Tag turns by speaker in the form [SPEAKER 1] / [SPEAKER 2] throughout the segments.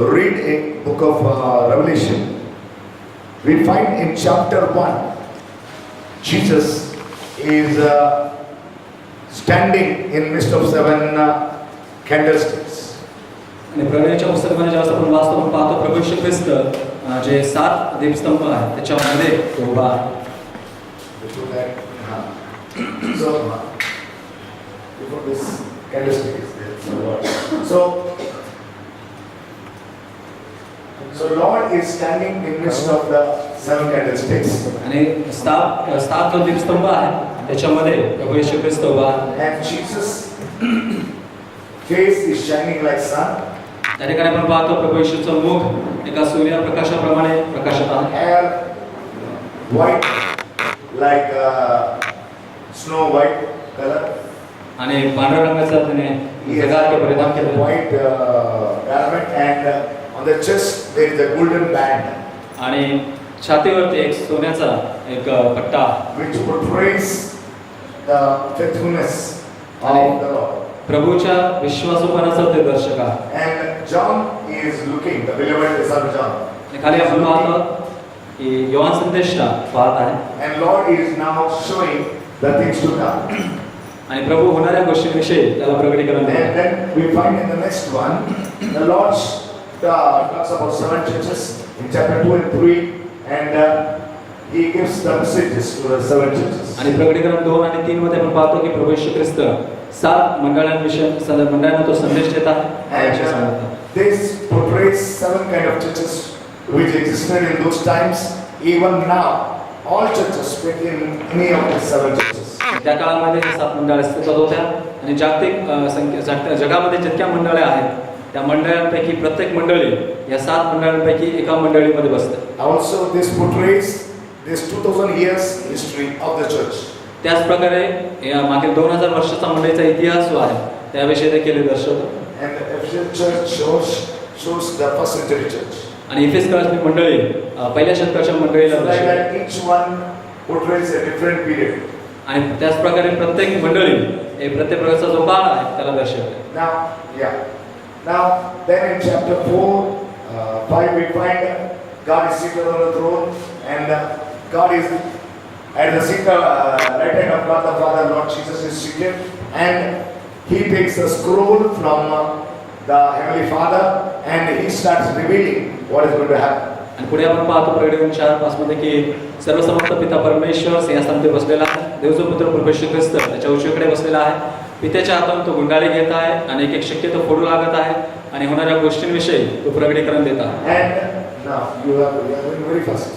[SPEAKER 1] read in book of Revelation, we find in chapter 1, Jesus is standing in midst of 7 candlesticks.
[SPEAKER 2] आणि प्रकटनेच्या पुस्तकामध्ये जेव्हा आपण वाचतो आपण पाहतो प्रभू येशू ख्रिस्त जे 7 दीपस्तंभ आहेत त्याच्यामध्ये तो उभा आहे.
[SPEAKER 1] So before this candlestick is there. So Lord is standing in midst of the 7 candlesticks.
[SPEAKER 2] आणि 7 जो दीपस्तंभ आहे त्याच्यामध्ये प्रभू येशू ख्रिस्त उभा आहे.
[SPEAKER 1] And Jesus face is shining like sun.
[SPEAKER 2] त्या ठिकाणी आपण पाहतो प्रभू येशूचं मुख एका सूर्यप्रकाशाप्रमाणे प्रकाशत आहे.
[SPEAKER 1] Hair white like snow white color.
[SPEAKER 2] आणि पांढऱ्या रंगाचा त्याने
[SPEAKER 1] He has
[SPEAKER 2] जगात परिधान
[SPEAKER 1] a
[SPEAKER 2] केलेला आहे.
[SPEAKER 1] white garment and on the chest there is a golden band
[SPEAKER 2] आणि छातीवरती एक सोन्याचा एक पट्टा
[SPEAKER 1] which portrays the faithfulness of the Lord.
[SPEAKER 2] प्रभूच्या विश्वासूपणाचं ते दर्शक आहे.
[SPEAKER 1] And John is looking, the beloved son of John.
[SPEAKER 2] आणि खाली आपण पाहतो की योहान संदेष्टा पाहत आहे
[SPEAKER 1] And Lord is now showing the things to come.
[SPEAKER 2] आणि प्रभू होणाऱ्या गोष्टींविषयी त्याला प्रकटीकरण
[SPEAKER 1] And
[SPEAKER 2] देतात.
[SPEAKER 1] then we find in the next one, the Lord talks about 7 churches in chapter 2 and 3, and he gives the messages to the 7 churches.
[SPEAKER 2] आणि प्रकटीकरण 2 आणि 3 मध्ये आपण पाहतो की प्रभू येशू ख्रिस्त 7 मंडळांविषयी मंडळांना तो संदेश देत आहे.
[SPEAKER 1] And this portrays 7 kind of churches which existed in those times. Even now, all churches fit in any of the 7 churches.
[SPEAKER 2] त्या काळामध्ये हे 7 मंडळ अस्तित्वात होत्या आणि जागतिक जगामध्ये जितक्या मंडळे आहेत त्या मंडळांपैकी प्रत्येक मंडळी या 7 मंडळांपैकी एका मंडळीमध्ये बसते.
[SPEAKER 1] Also, this portrays this 2000 years history of the church.
[SPEAKER 2] त्याच प्रकारे या मागील 2000 वर्षाचा मंडळीचा इतिहास जो आहे त्याविषयी देखील हे दर्शवतो.
[SPEAKER 1] And the Ephesian church shows the first century church.
[SPEAKER 2] आणि इफेस काळातली मंडळी पहिल्या शतकाच्या मंडळीला
[SPEAKER 1] So like
[SPEAKER 2] दर्शवते.
[SPEAKER 1] that, each one portrays a different period.
[SPEAKER 2] आणि त्याच प्रकारे प्रत्येक मंडळी हे प्रत्येक प्रकारचा जो काळ आहे त्याला दर्शवते.
[SPEAKER 1] Now, then in chapter 4, 5 we find God is seated on the throne, and God is at the seat right hand of God the Father. Lord Jesus is seated, and He takes a scroll from the Heavenly Father, and He starts revealing what is going to happen.
[SPEAKER 2] आणि पुढे आपण पाहतो प्रकटीकरण 4:5 मध्ये की सर्वसमर्थ पिता परमेश्वर सिंहासनावर बसलेला आहे. देवचा पुत्र प्रभू येशू ख्रिस्त त्याच्या उजवीकडे बसलेला आहे. पित्याच्या हातातून तो गुंडाळी घेत आहे आणि एक शिक्के तो फोडू लागत आहे आणि होणाऱ्या गोष्टींविषयी तो प्रकटीकरण देत आहे.
[SPEAKER 1] And now you are going very fast.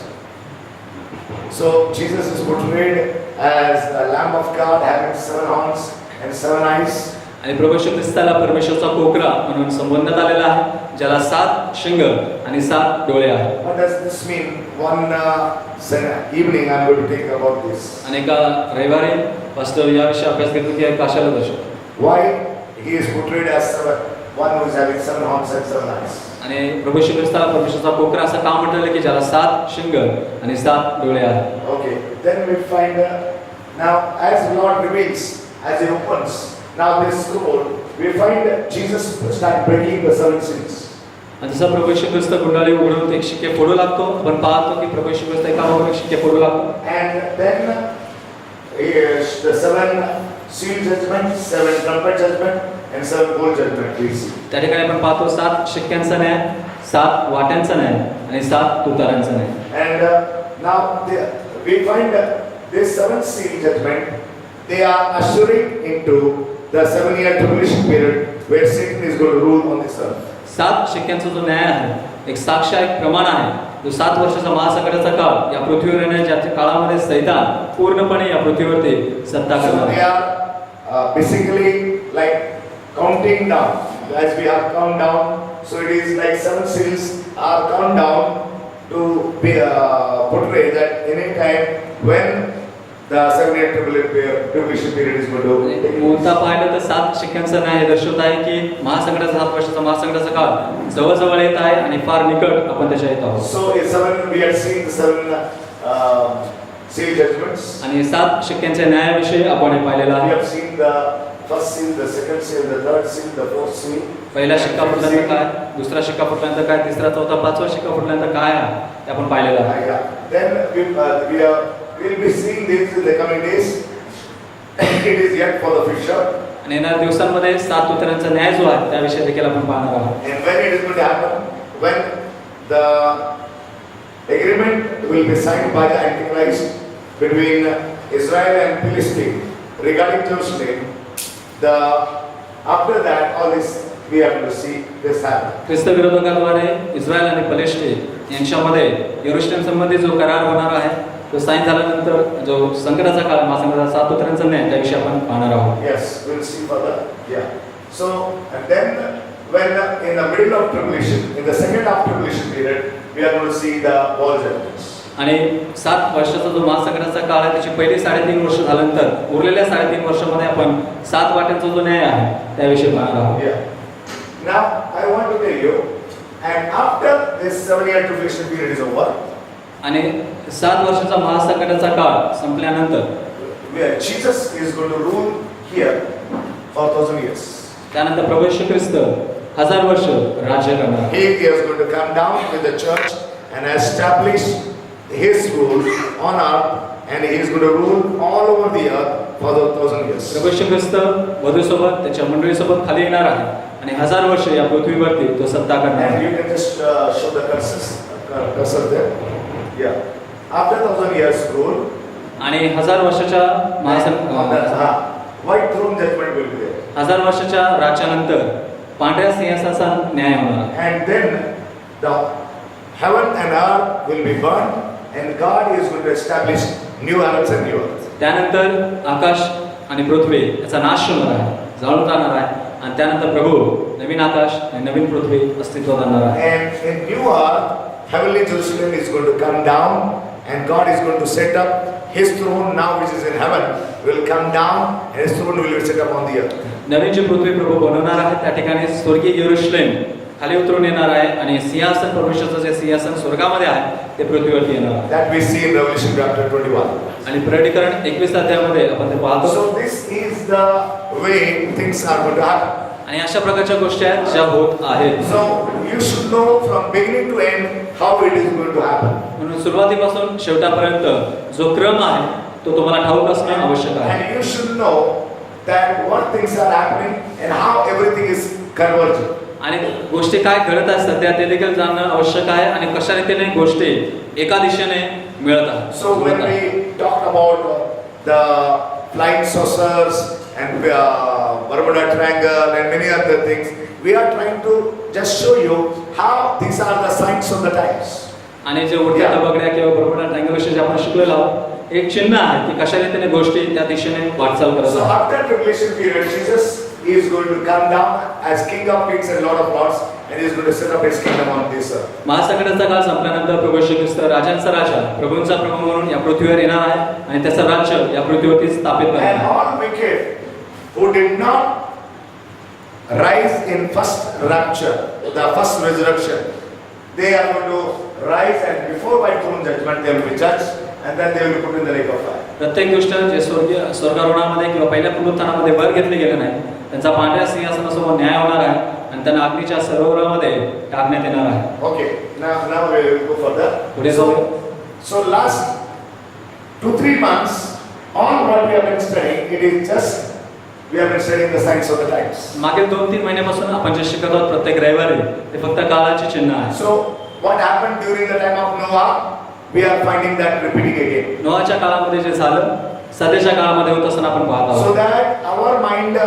[SPEAKER 1] So Jesus is portrayed as the Lamb of God having 7 horns and 7 eyes.
[SPEAKER 2] आणि प्रभू येशू ख्रिस्ताला परमेश्वरचा कोकरा म्हणून संबोधण्यात आलेला आहे ज्याला 7 शिंग आणि 7 डोळे आहेत.
[SPEAKER 1] What does this mean? One evening I'm going to take about this.
[SPEAKER 2] आणि एका रविवारी पास्टर याविषयी अभ्यास करतो की कशाला दर्शवतो.
[SPEAKER 1] Why he is portrayed as one who is having 7 horns and 7 eyes.
[SPEAKER 2] आणि प्रभू येशू ख्रिस्ताला परमेश्वरचा कोकरा असं का म्हटलेलं की ज्याला 7 शिंग आणि 7 डोळे आहेत.
[SPEAKER 1] Okay, then we find now as Lord reveals, as He opens now this scroll, we find Jesus start breaking the 7 seals.
[SPEAKER 2] आणि जसा प्रभू येशू ख्रिस्त गुंडाळी उघडून एक शिक्के फोडू लागतो आपण पाहतो की प्रभू येशू ख्रिस्त एकामागून एक शिक्के फोडू लागतो.
[SPEAKER 1] And then the 7 seal judgment, 7 trumpet judgment, and 7 bowl judgment we see.
[SPEAKER 2] त्या ठिकाणी आपण पाहतो 7 शिक्क्यांचा न्याय, 7 वाट्यांचा न्याय आणि 7 तुतारांचा न्याय.
[SPEAKER 1] And now we find this 7 seal judgment, they are ushering into the 7-year tribulation period where Satan is going to rule on this earth.
[SPEAKER 2] 7 शिक्क्यांचा जो न्याय आहे एक साक्ष एक प्रमाण आहे जो 7 वर्षाचा महासंकटाचा काळ या पृथ्वीवर येण्याच्या काळामध्ये सैतान पूर्णपणे या पृथ्वीवरती सत्ता
[SPEAKER 1] So
[SPEAKER 2] करणार
[SPEAKER 1] they
[SPEAKER 2] आहे.
[SPEAKER 1] are basically like counting down as we have count down. So it is like 7 seals are count down to be portray that any time when the 7-year tribulation period is going to take place.
[SPEAKER 2] मूळतः पाहिलं तर 7 शिक्क्यांचा न्याय दर्शवत आहे की महासंकटाचा 7 वर्षाचा महासंकटाचा काळ जवळजवळ येत आहे आणि फार निकट आपण त्याच्या येत आहोत.
[SPEAKER 1] So in 7 we are seeing the 7 seal judgments.
[SPEAKER 2] आणि 7 शिक्क्यांच्या न्यायाविषयी आपण हे पाहिलेलं
[SPEAKER 1] We
[SPEAKER 2] आहे.
[SPEAKER 1] have seen the first seal, the second seal, the third seal, the fourth seal.
[SPEAKER 2] पहिला शिक्का फुटल्यानंतर काय, दुसरा शिक्का फुटल्यानंतर काय, तिसरा चौथा पाचवा शिक्का फुटल्यानंतर काय आहे ते आपण पाहिलेलं आहे.
[SPEAKER 1] Yeah. Then we'll be seeing this in the coming days. It is yet for the future.
[SPEAKER 2] आणि येणाऱ्या दिवसांमध्ये 7 उतरांचा न्याय जो आहे त्याविषयी देखील आपण पाहणार आहोत.
[SPEAKER 1] And when it is going to happen, when the agreement will be signed by the Antichrist between Israel and Philistine regarding Jerusalem, after that all this we have to see this happen.
[SPEAKER 2] ख्रिस्त विरोधकांद्वारे इस्रायल आणि पलेस्टाईन यांच्यामध्ये यरूशलेम संबंधी जो करार होणार आहे तो sign झाल्यानंतर जो संकटाचा काळ, महासंकटाचा 7 उतरांचा न्याय त्याविषयी आपण पाहणार आहोत.
[SPEAKER 1] Yes, we'll see further. Yeah. So and then when in the middle of tribulation, in the second half tribulation period, we are going to see the world judgments.
[SPEAKER 2] आणि 7 वर्षाचा जो महासंकटाचा काळ आहे त्याची पहिली 3.5 वर्ष झाल्यानंतर उरलेल्या 3.5 वर्षामध्ये आपण 7 वाट्यांचा जो न्याय आहे त्याविषयी पाहणार आहोत.
[SPEAKER 1] Yeah. Now I want to tell you, and after this 7-year tribulation period is over,
[SPEAKER 2] आणि 7 वर्षाचा महासंकटाचा काळ संपल्यानंतर
[SPEAKER 1] Jesus is going to rule here for 1,000 years.
[SPEAKER 2] त्यानंतर प्रभू येशू ख्रिस्त 1000 वर्ष राज्य करणार.
[SPEAKER 1] He is going to come down with the church and establish his rule on earth, and he is going to rule all over the earth for the 1,000 years.
[SPEAKER 2] प्रभू येशू ख्रिस्त वधूसोबत त्याच्या मंडळीसोबत खाली येणार आहे आणि 1000 वर्ष या पृथ्वीवरती तो सत्ता करणार
[SPEAKER 1] And
[SPEAKER 2] आहे.
[SPEAKER 1] you can just show the cursor there. Yeah. After 1,000 years rule,
[SPEAKER 2] आणि 1000 वर्षाच्या
[SPEAKER 1] white throne judgment will be there.
[SPEAKER 2] 1000 वर्षाच्या राज्यानंतर पांढऱ्या सिंहासनाचा न्याय होणार आहे.
[SPEAKER 1] And then the heaven and earth will be burned, and God is going to establish new heavens and new earth.
[SPEAKER 2] त्यानंतर आकाश आणि पृथ्वी याचा नाश होणार आहे, जाळून जाणार आहे आणि त्यानंतर प्रभू नवीन आकाश आणि नवीन पृथ्वी अस्तित्वात आणणार आहे.
[SPEAKER 1] And in new earth, heavenly Jerusalem is going to come down, and God is going to set up his throne now which is in heaven will come down, and his throne will be set up on the earth.
[SPEAKER 2] नवीन जी पृथ्वी प्रभू बनवणार आहे त्या ठिकाणी स्वर्गीय यरूशलेम खाली उतरून येणार आहे आणि सिंहासन परमेश्वराचं जे सिंहासन स्वर्गामध्ये आहे ते पृथ्वीवरती येणार आहे.
[SPEAKER 1] That we see in Revelation chapter 21.
[SPEAKER 2] आणि प्रकटीकरण 21 अध्यायामध्ये आपण ते पाहतो.
[SPEAKER 1] So this is the way things are going to happen.
[SPEAKER 2] आणि अशा प्रकारच्या गोष्टी आहेत ज्या होत आहेत.
[SPEAKER 1] So you should know from beginning to end how it is going to happen.
[SPEAKER 2] म्हणून सुरुवातीपासून शेवटापर्यंत जो क्रम आहे तो तुम्हाला ठाऊक असणे आवश्यक आहे.
[SPEAKER 1] And you should know that what things are happening and how everything is converging.
[SPEAKER 2] आणि गोष्टी काय घडत आहेत सध्या ते देखील जाणणं आवश्यक आहे आणि कशा रीतीने गोष्टी एका दिशेने मिळत आहेत.
[SPEAKER 1] So when we talk about the flying saucers and Bermuda Triangle and many other things, we are trying to just show you how these are the signs of the times.
[SPEAKER 2] आणि जे उडत्या बगड्या किंवा बर्मुडा ट्रायंगल विषयी जे आपण शिकलेलो आहोत एक चिन्ह आहे की कशा रीतीने गोष्टी त्या दिशेने वाटचाल करत
[SPEAKER 1] So
[SPEAKER 2] आहेत.
[SPEAKER 1] after tribulation period, Jesus is going to come down as King of Kings and Lord of Lords, and he is going to set up his kingdom on this earth.
[SPEAKER 2] महासंकटाचा काळ संपल्यानंतर प्रभू येशू ख्रिस्त राजांचा राजा प्रभूंचा प्रभू म्हणून या पृथ्वीवर येणार आहे आणि त्याचं राज्य या पृथ्वीवरती स्थापित करणार
[SPEAKER 1] And
[SPEAKER 2] आहे.
[SPEAKER 1] all wicked who did not rise in first rapture, the first resurrection, they are going to rise, and before white throne judgment they will be judged, and then they will be put in the lake of fire.
[SPEAKER 2] प्रत्येक गोष्ट जे स्वर्गारोहणामध्ये किंवा पहिल्या पुनरुत्थानामध्ये वर घेतले गेले नाही त्यांचा पांढऱ्या सिंहासनासमोर न्याय होणार आहे आणि त्यांना अग्नीच्या सरोवरामध्ये टाकण्यात येणार आहे.
[SPEAKER 1] Okay, now we will go further.
[SPEAKER 2] पुढे जाऊया.
[SPEAKER 1] So last 2-3 months, all what we have been studying, it is just we have been studying the signs of the times.
[SPEAKER 2] मागील 2-3 महिन्यापासून आपण जे शिकत आहोत प्रत्येक रविवारी ते फक्त काळाचे चिन्ह आहे.
[SPEAKER 1] So what happened during the time of Noah, we are finding that repeating again.
[SPEAKER 2] नोआच्या काळामध्ये जे झालं सध्याच्या काळामध्ये होत असताना आपण पाहत
[SPEAKER 1] So
[SPEAKER 2] आहोत.
[SPEAKER 1] that our mind,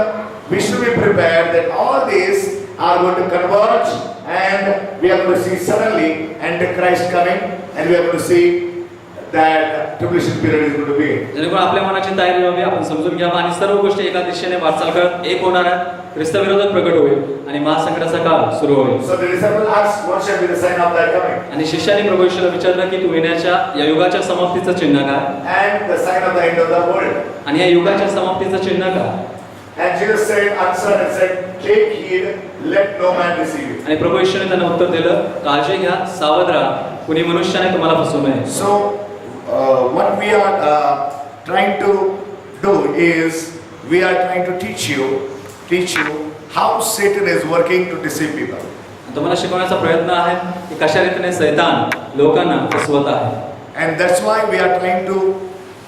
[SPEAKER 1] we should be prepared that all these are going to converge, and we are going to see suddenly Antichrist coming, and we are going to see that tribulation period is going to be.
[SPEAKER 2] जेणेकरून आपल्या मनाची तयारी व्हावी आपण समजून घ्यावा आणि सर्व गोष्टी एका दिशेने वाटचाल करत एक होणार आहे. ख्रिस्त विरोधक प्रकट होईल आणि महासंकटाचा काळ सुरू होईल.
[SPEAKER 1] So the disciple asked, what shall be the sign of thy coming?
[SPEAKER 2] आणि शिष्याने प्रभू येशूला विचारलं की तू येण्याच्या या युगाच्या समाप्तीचं चिन्ह काय
[SPEAKER 1] And the sign of the end of the world.
[SPEAKER 2] आणि या युगाच्या समाप्तीचं चिन्ह काय.
[SPEAKER 1] And Jesus said, answered and said, take heed, let no man deceive you.
[SPEAKER 2] आणि प्रभू येशूने त्यांना उत्तर दिलं काळजी घ्या सावध राहा कुणी मनुष्याने तुम्हाला फसवू नये.
[SPEAKER 1] So what we are trying to do is we are trying to teach you how Satan is working to deceive people.
[SPEAKER 2] तुम्हाला शिकवण्याचा प्रयत्न आहे की कशा रीतीने सैतान लोकांना फसवत आहे.
[SPEAKER 1] And that's why we are trying to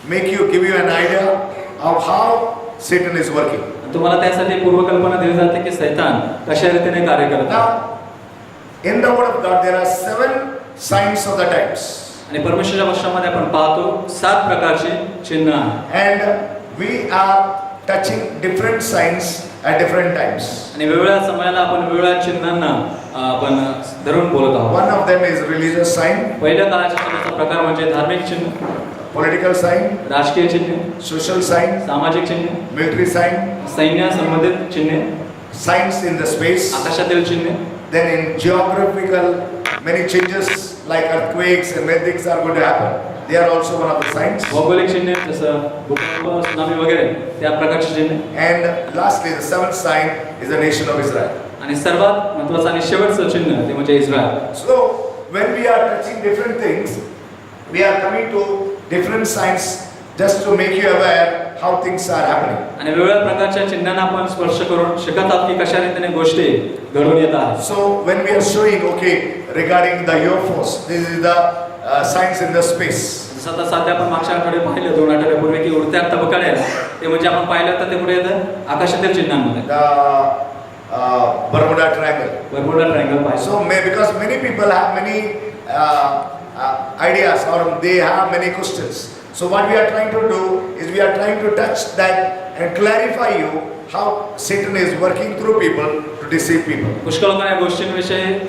[SPEAKER 1] give you an idea of how Satan is working.
[SPEAKER 2] तुम्हाला त्यासाठी पूर्वकल्पना दिली जाते की सैतान कशा रीतीने कार्य करत आहे.
[SPEAKER 1] Now, in the word of God, there are 7 signs of the times.
[SPEAKER 2] आणि परमेश्वराच्या वचनामध्ये आपण पाहतो 7 प्रकारची चिन्ह आहे.
[SPEAKER 1] And we are touching different signs at different times.
[SPEAKER 2] आणि वेगवेगळ्या समयाला आपण वेगवेगळ्या चिन्हांना आपण धरून बोलत आहोत.
[SPEAKER 1] One of them is religious sign,
[SPEAKER 2] पहिल्या काळाच्या चिन्हाचा प्रकार म्हणजे धार्मिक चिन्ह,
[SPEAKER 1] political sign,
[SPEAKER 2] राजकीय चिन्ह,
[SPEAKER 1] social sign,
[SPEAKER 2] सामाजिक चिन्ह,
[SPEAKER 1] military sign,
[SPEAKER 2] सैन्य संबंधित चिन्ह,
[SPEAKER 1] signs in the space.
[SPEAKER 2] आकाशातील चिन्ह.
[SPEAKER 1] Then in geographical, many changes like earthquakes and many things are going to happen. They are also one of the signs.
[SPEAKER 2] भौगोलिक चिन्ह जसं भूकंप, सुनामी वगैरे त्या प्रकारचे चिन्ह.
[SPEAKER 1] And lastly, the 7th sign is the nation of Israel.
[SPEAKER 2] आणि सर्वात महत्त्वाचं आणि शेवटचं चिन्ह ते म्हणजे Israel.
[SPEAKER 1] So when we are touching different things, we are coming to different signs just to make you aware how things are happening.
[SPEAKER 2] आणि वेगवेगळ्या प्रकारच्या चिन्हांना आपण स्पर्श करून शिकत आहोत की कशा रीतीने गोष्टी घडून येत आहेत.
[SPEAKER 1] So when we are showing, okay, regarding the UFOs, this is the signs in the space.
[SPEAKER 2] जसं आता सध्या आपण मागच्या आठवड्यात पाहिलं 2 आठवड्यापूर्वी की उडत्या तबकडे ते म्हणजे आपण पाहिलं तर ते कुठे येतं आकाशातील चिन्हांमध्ये.
[SPEAKER 1] The Bermuda Triangle.
[SPEAKER 2] Bermuda triangle पाहिलं.
[SPEAKER 1] So because many people have many ideas or they have many questions. So what we are trying to do is we are trying to touch that and clarify you how Satan is working through people to deceive people.
[SPEAKER 2] पुष्कळ लोकांना या गोष्टींविषयी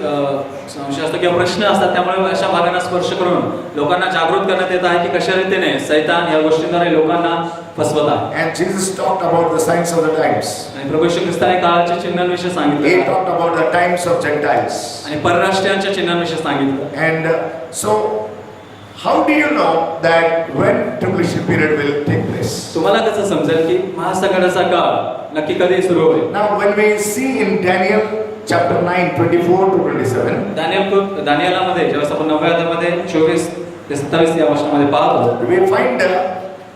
[SPEAKER 2] संशय असतो किंवा प्रश्न असतात, त्यामुळे अशा भागांना स्पर्श करून लोकांना जागृत करण्यात येत आहे की कशा रीतीने सैतान या गोष्टींद्वारे लोकांना फसवत आहे.
[SPEAKER 1] And Jesus talked about the signs of the times.
[SPEAKER 2] आणि प्रभू येशू ख्रिस्ताने काळाच्या चिन्हांविषयी सांगितलं
[SPEAKER 1] He
[SPEAKER 2] आहे.
[SPEAKER 1] talked about the times of Gentiles.
[SPEAKER 2] आणि परराष्ट्रीयांच्या चिन्हांविषयी सांगितलं.
[SPEAKER 1] And so how do you know that when tribulation period will take place?
[SPEAKER 2] तुम्हाला कसं समजेल की महासंकटाचा काळ नक्की कधी सुरू होईल?
[SPEAKER 1] Now when we see in Daniel chapter 9 24 to 27,
[SPEAKER 2] दानिएलामध्ये जेव्हा आपण 9व्या अध्यायामध्ये 24 ते 27 या वचनामध्ये पाहतो,
[SPEAKER 1] we find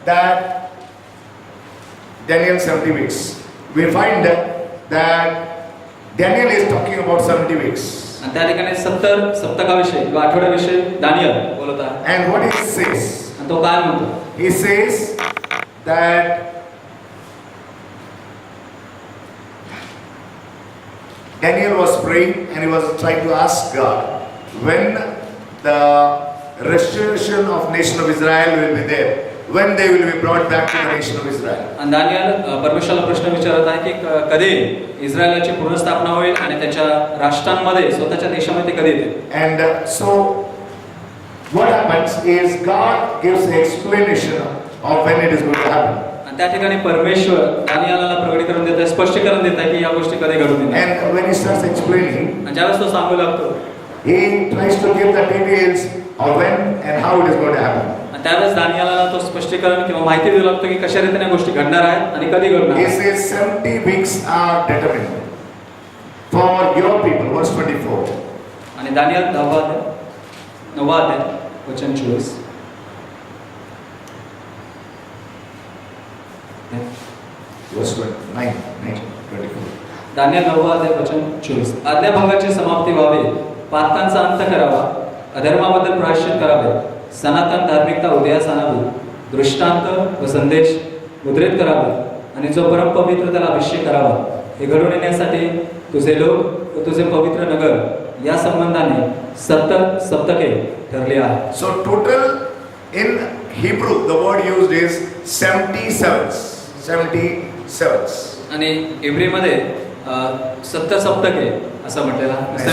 [SPEAKER 1] that Daniel 70 weeks. We find that Daniel is talking about 70 weeks.
[SPEAKER 2] आणि त्या ठिकाणी 70 सप्तकाविषयी किंवा आठवड्याविषयी दानिएल बोलत आहे.
[SPEAKER 1] And what he says?
[SPEAKER 2] आणि तो काय म्हणतो?
[SPEAKER 1] He says that Daniel was praying and he was trying to ask God when the restoration of nation of Israel will be there, when they will be brought back to the nation of Israel.
[SPEAKER 2] आणि Daniel परमेश्वराला प्रश्न विचारत आहे की कधी इस्रायलाची पुनर्स्थापना होईल आणि त्याच्या राष्ट्रांमध्ये स्वतःच्या देशामध्ये कधी येतील.
[SPEAKER 1] And so what happens is God gives an explanation of when it is going to happen.
[SPEAKER 2] आणि त्या ठिकाणी परमेश्वर दानिएलाला प्रकटीकरण देत आहे, स्पष्टीकरण देत आहे की या गोष्टी कधी घडून येणार.
[SPEAKER 1] And when he starts explaining,
[SPEAKER 2] आणि ज्यावेळेस तो सांगू लागतो,
[SPEAKER 1] he tries to give the details of when and how it is going to happen.
[SPEAKER 2] आणि त्यावेळेस दानिएलाला तो स्पष्टीकरण किंवा माहिती देऊ लागतो की कशा रीतीने गोष्टी घडणार आहेत आणि कधी घडणार
[SPEAKER 1] He
[SPEAKER 2] आहेत.
[SPEAKER 1] says 70 weeks are determined for your people, verse 24.
[SPEAKER 2] आणि दानिएल 9वा अध्याय वचन 24.
[SPEAKER 1] Verse 9, 24.
[SPEAKER 2] दानिएल 9वा अध्याय वचन 24. आज्ञाभंगाची समाप्ती व्हावी, पातकांचा अंत करावा, अधर्माबद्दल प्रायश्चित करावे, सनातन धार्मिकता उदयास आणावी, दृष्टांत व संदेश मुद्रित करावे आणि जो परमपवित्र त्याला अभिषेक करावा. हे घडून येण्यासाठी तुझे लोक व तुझे पवित्र नगर या संबंधाने 70 सप्तके ठरली आहेत.
[SPEAKER 1] So total in Hebrew the word used is 77. 77.
[SPEAKER 2] आणि इब्रीमध्ये 70 सप्तके असं म्हटलेलं आहे.
[SPEAKER 1] 70.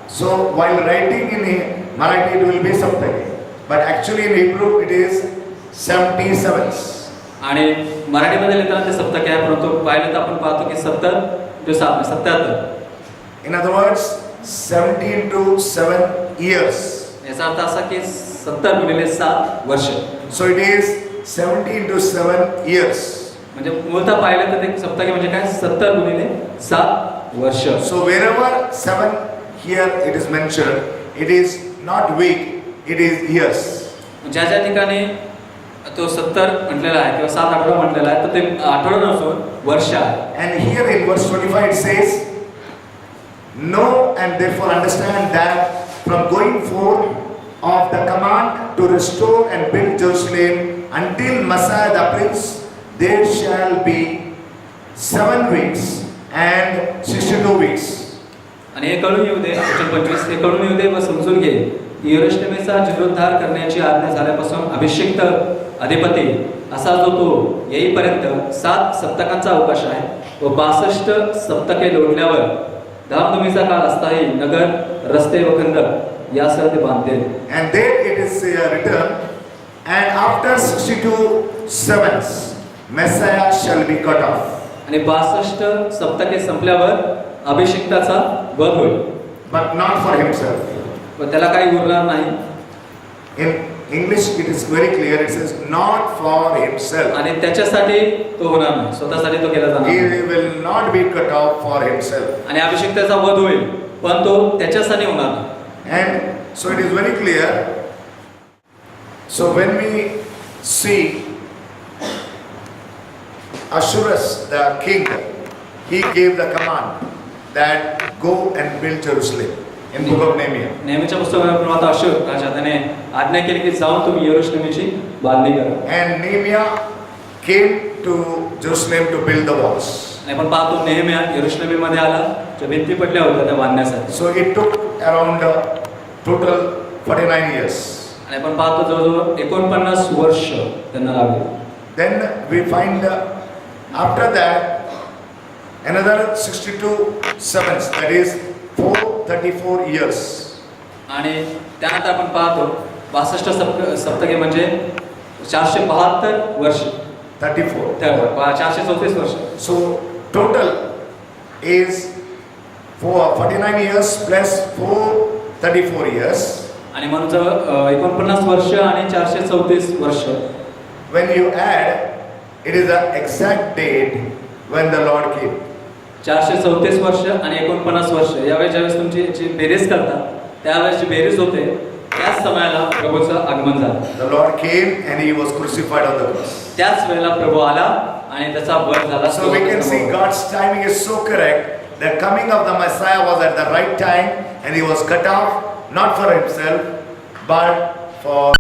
[SPEAKER 1] So while writing in Marathi it will be Saptake, but actually in Hebrew it is 77.
[SPEAKER 2] आणि मराठीमध्ये लिहिताना ते सप्तके आहे, परंतु पाहिलं तर आपण पाहतो की 70 to 77.
[SPEAKER 1] In other words, 70 into 7 years.
[SPEAKER 2] याचा अर्थ असा की 70 गुणिले 7 वर्ष.
[SPEAKER 1] So it is 70 into 7 years.
[SPEAKER 2] म्हणजे मूलतः पाहिलं तर ते सप्तके म्हणजे काय 70 गुणिले 7 वर्ष.
[SPEAKER 1] So wherever 7 here it is mentioned, it is not week, it is years.
[SPEAKER 2] ज्या ज्या ठिकाणी तो 70 म्हटलेला आहे किंवा 7 आठवडा म्हटलेला आहे, तर ते आठवडा नसून वर्ष आहे.
[SPEAKER 1] And here in verse 25 it says, know and therefore understand that from going forth of the command to restore and build Jerusalem until Messiah the Prince, there shall be 7 weeks and 62 weeks.
[SPEAKER 2] आणि हे कळून येऊ दे, वचन 25, हे कळून येऊ दे व समजून घे की यरूशलेमेचा जीर्णोद्धार करण्याची आज्ञा झाल्यापासून अभिषिक्त अधिपती असा जो तो येईपर्यंत 7 सप्तकांचा अवकाश आहे व 62 सप्तके लोटल्यावर धामधुमीचा काळ असताही नगर, रस्ते व खंदक यासह ते बांधतील.
[SPEAKER 1] And there it is written, and after 62 sevens, Messiah shall be cut off.
[SPEAKER 2] आणि 62 सप्तके संपल्यावर अभिषिक्ताचा वध होईल,
[SPEAKER 1] But not for himself.
[SPEAKER 2] व त्याला काही उरणार नाही.
[SPEAKER 1] In English it is very clear, it says not for himself.
[SPEAKER 2] आणि त्याच्यासाठी तो होणार नाही, स्वतःसाठी तो केला जाणार
[SPEAKER 1] He
[SPEAKER 2] नाही.
[SPEAKER 1] will not be cut off for himself.
[SPEAKER 2] आणि अभिषिक्ताचा वध होईल, पण तो त्याच्यासाठी होणार नाही.
[SPEAKER 1] And so it is very clear. So when we see Ashurus the king, he gave the command that go and build Jerusalem in book of Nehemiah.
[SPEAKER 2] नेहमीच्या पुस्तकामध्ये आता अशूर राजा त्याने आज्ञा केली की जाऊन तुम्ही यरूशलेमेची बांधणी करा.
[SPEAKER 1] And Nehemiah came to Jerusalem to build the walls.
[SPEAKER 2] आणि आपण पाहतो नेहम्या यरूशलेमेमध्ये आला, ज्या भिंती पडल्या होत्या त्या बांधण्यासाठी.
[SPEAKER 1] So it took around total 49 years.
[SPEAKER 2] आणि आपण पाहतो जवळजवळ 49 वर्ष त्यांना लागले.
[SPEAKER 1] Then we find after that another 62 sevens, that is 434 years.
[SPEAKER 2] आणि त्यानंतर आपण पाहतो 62 सप्तके म्हणजे 472 वर्ष,
[SPEAKER 1] 34.
[SPEAKER 2] 434 वर्ष.
[SPEAKER 1] So total is 49 years plus 434 years.
[SPEAKER 2] आणि म्हणून जवळ 49 वर्ष आणि 434 वर्ष.
[SPEAKER 1] When you add, it is the exact date when the Lord came.
[SPEAKER 2] 434 वर्ष आणि 49 वर्ष यावेळी ज्यावेळेस तुमची याची बेरीज करता त्यावेळेस जी बेरीज होते त्याच समयाला प्रभूचं आगमन झालं.
[SPEAKER 1] The Lord came and he was crucified on the cross.
[SPEAKER 2] त्याच वेळेला प्रभू आला आणि त्याचा वध झाला.
[SPEAKER 1] So we can see God's timing is so correct. The coming of the Messiah was at the right time and he was cut off not for himself but for